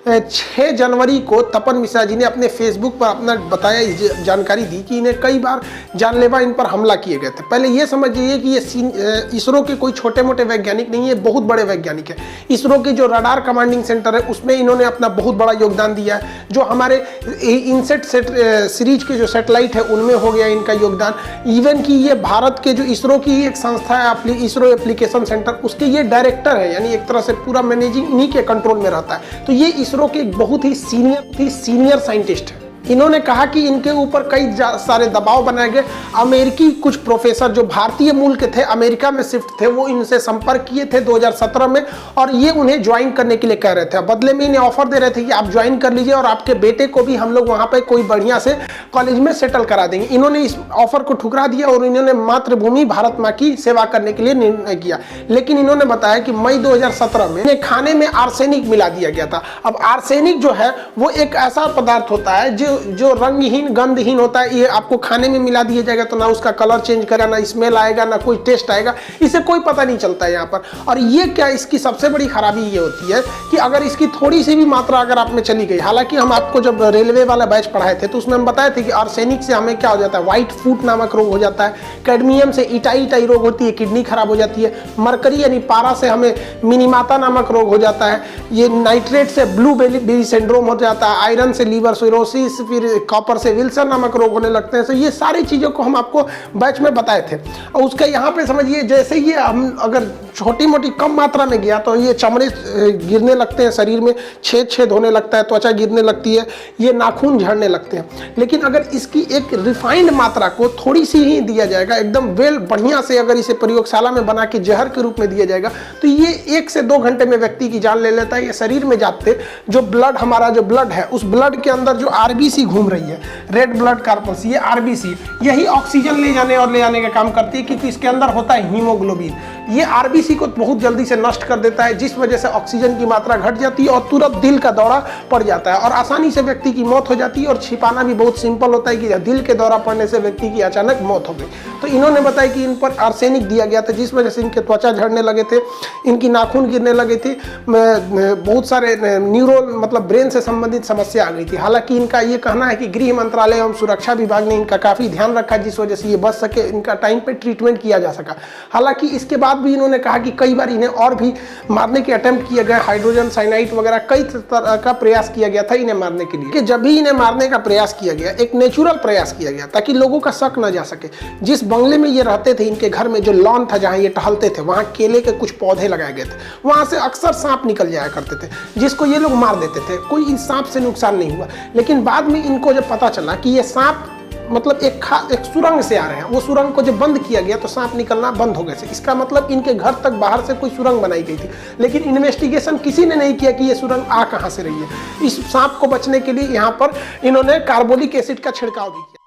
6 जनवरी को तपन मिश्रा जी ने अपने फेसबुक पर अपना बताया, जानकारी दी कि इन्हें कई बार जानलेवा इन पर हमला किए गए थे। पहले ये समझिए कि ये इसरो के कोई छोटे मोटे वैज्ञानिक नहीं है, बहुत बड़े वैज्ञानिक है। इसरो के जो रडार कमांडिंग सेंटर है उसमें इन्होंने अपना बहुत बड़ा योगदान दिया है। जो हमारे इनसेट सीरीज के जो सैटेलाइट है उनमें हो गया इनका योगदान। इवन कि ये भारत के जो इसरो की एक संस्था है इसरो एप्लीकेशन सेंटर, उसके ये डायरेक्टर है, यानी एक तरह से पूरा मैनेजिंग इन्हीं के कंट्रोल में रहता है। तो ये इसरो के एक बहुत ही सीनियर साइंटिस्ट है। इन्होंने कहा कि इनके ऊपर कई सारे दबाव बनाए गए। अमेरिकी कुछ प्रोफेसर जो भारतीय मूल के थे, अमेरिका में शिफ्ट थे, वो इनसे संपर्क किए थे 2017 में और ये उन्हें ज्वाइन करने के लिए कह रहे थे। बदले में इन्हें ऑफर दे रहे थे कि आप ज्वाइन कर लीजिए और आपके बेटे को भी हम लोग वहाँ पर कोई बढ़िया से कॉलेज में सेटल करा देंगे। इन्होंने इस ऑफर को ठुकरा दिया और इन्होंने मातृभूमि भारत माँ की सेवा करने के लिए निर्णय किया। लेकिन इन्होंने बताया कि मई 2017 में इन्हें खाने में आर्सेनिक मिला दिया गया था। अब आर्सेनिक जो है वो एक ऐसा पदार्थ होता है जो रंगहीन गंधहीन होता है। ये आपको खाने में मिला दिया जाएगा तो ना उसका कलर चेंज करेगा, ना स्मेल आएगा, ना कोई टेस्ट आएगा, इसे कोई पता नहीं चलता है यहाँ पर। और ये क्या, इसकी सबसे बड़ी खराबी ये होती है कि अगर इसकी थोड़ी सी भी मात्रा अगर आप में चली गई, हालांकि हम आपको जब रेलवे वाला बैच पढ़ाए थे तो उसमें हम बताए थे कि आर्सेनिक से हमें क्या हो जाता है, व्हाइट फूट नामक रोग हो जाता है, कैडमियम से इटाई रोग होती है, किडनी खराब हो जाती है, मरकरी यानी पारा से हमें मिनीमाता नामक रोग हो जाता है, ये नाइट्रेट से ब्लू बेली सिंड्रोम हो जाता है, आयरन से लीवर सिरोसिस, फिर कॉपर से विल्सन नामक रोग होने लगते हैं। तो ये सारी चीज़ों को हम आपको बैच में बताए थे। और उसका यहाँ पे समझिए, जैसे ये हम अगर छोटी मोटी कम मात्रा में गया तो ये चमड़े गिरने लगते हैं, शरीर में छेद होने लगता है, त्वचा गिरने लगती है, ये नाखून झड़ने लगते हैं। लेकिन अगर इसकी एक रिफाइंड मात्रा को थोड़ी सी ही दिया जाएगा, एकदम बढ़िया से अगर इसे प्रयोगशाला में बना के जहर के रूप में दिया जाएगा तो ये 1 से 2 घंटे में व्यक्ति की जान ले लेता है। ये शरीर में जाते जो ब्लड, हमारा जो ब्लड है, उस ब्लड के अंदर जो आरबीसी घूम रही है, रेड ब्लड कॉर्पस, ये आरबीसी, यही ऑक्सीजन ले जाने और ले आने का काम करती है, क्योंकि इसके अंदर होता है हीमोग्लोबिन। ये आरबीसी को बहुत जल्दी से नष्ट कर देता है, जिस वजह से ऑक्सीजन की मात्रा घट जाती है और तुरंत दिल का दौरा पड़ जाता है और आसानी से व्यक्ति की मौत हो जाती है। और छिपाना भी बहुत सिंपल होता है कि दिल के दौरा पड़ने से व्यक्ति की अचानक मौत हो गई। तो इन्होंने बताया कि इन पर आर्सेनिक दिया गया था, जिस वजह से इनके त्वचा झड़ने लगे थे, इनकी नाखून गिरने लगे थे, बहुत सारे न्यूरो मतलब ब्रेन से संबंधित समस्या आ गई थी। हालांकि इनका ये कहना है कि गृह मंत्रालय एवं सुरक्षा विभाग ने इनका काफ़ी ध्यान रखा, जिस वजह से ये बच सके, इनका टाइम पे ट्रीटमेंट किया जा सका। हालांकि इसके बाद भी इन्होंने कहा कि कई बार इन्हें और भी मारने के अटेम्प्ट किए गए, हाइड्रोजन साइनाइड वगैरह कई तरह का प्रयास किया गया था इन्हें मारने के लिए। कि जब भी इन्हें मारने का प्रयास किया गया, एक नेचुरल प्रयास किया गया ताकि लोगों का शक न जा सके। जिस बंगले में ये रहते थे, इनके घर में जो लॉन था जहाँ ये टहलते थे, वहाँ केले के कुछ पौधे लगाए गए थे, वहाँ से अक्सर सांप निकल जाया करते थे, जिसको ये लोग मार देते थे। कोई इस सांप से नुकसान नहीं हुआ। लेकिन बाद में इनको जब पता चला कि ये सांप मतलब एक सुरंग से आ रहे हैं, वो सुरंग को जब बंद किया गया तो सांप निकलना बंद हो गए थे। इसका मतलब इनके घर तक बाहर से कोई सुरंग बनाई गई थी, लेकिन इन्वेस्टिगेशन किसी ने नहीं किया कि ये सुरंग आ कहाँ से रही है। इस सांप को बचने के लिए यहाँ पर इन्होंने कार्बोलिक एसिड का छिड़काव भी किया।